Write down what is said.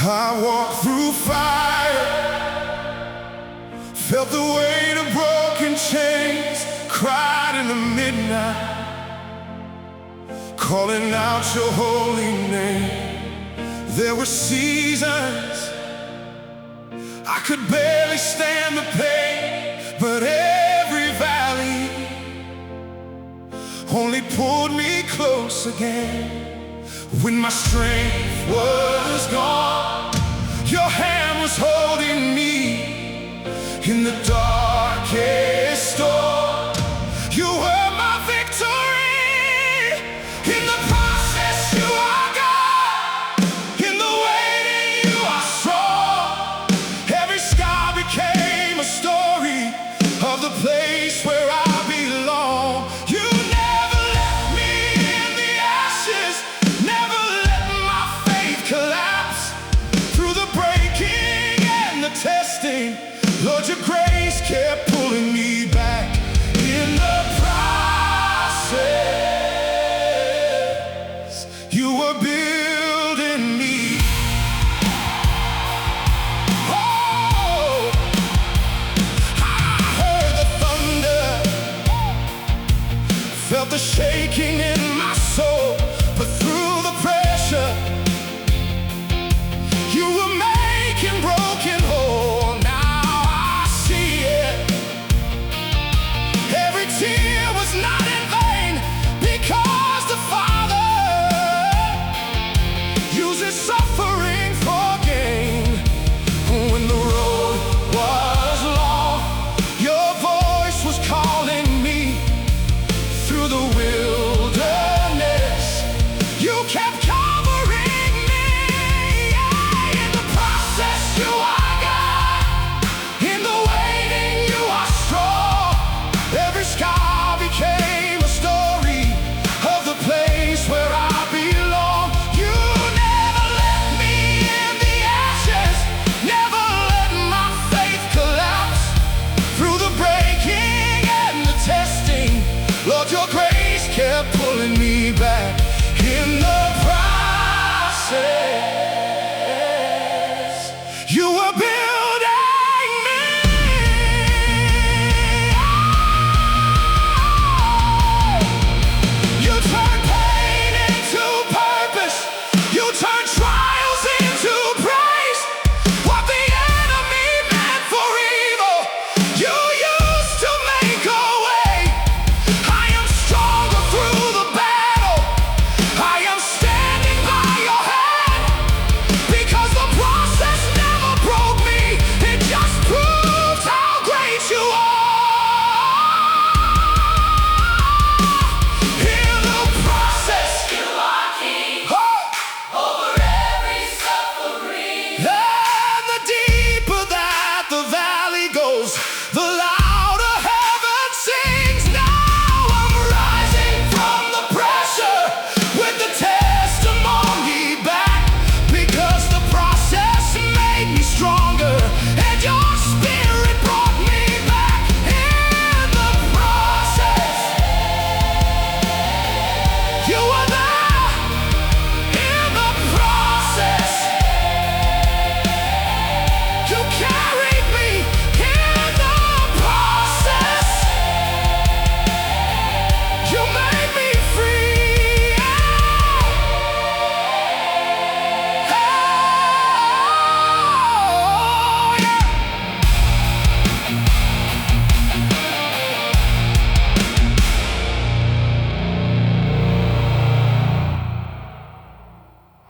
I walked through fire, felt the weight of broken chains, cried in the midnight, calling out your holy name. There were seasons I could barely stand the pain, but every valley only pulled me close again. When my strength was gone, your hand was holding me in the darkest storm. You were my victory. In the process, you are God. In the waiting, you are strong. Every scar became a story of the place where I belong. You never left me in the ashes, never let my faith collapse. Through the breaking and the testing, Lord, your grace kept pulling me back. In the process, you were building me. Oh, I heard the thunder, felt the shaking in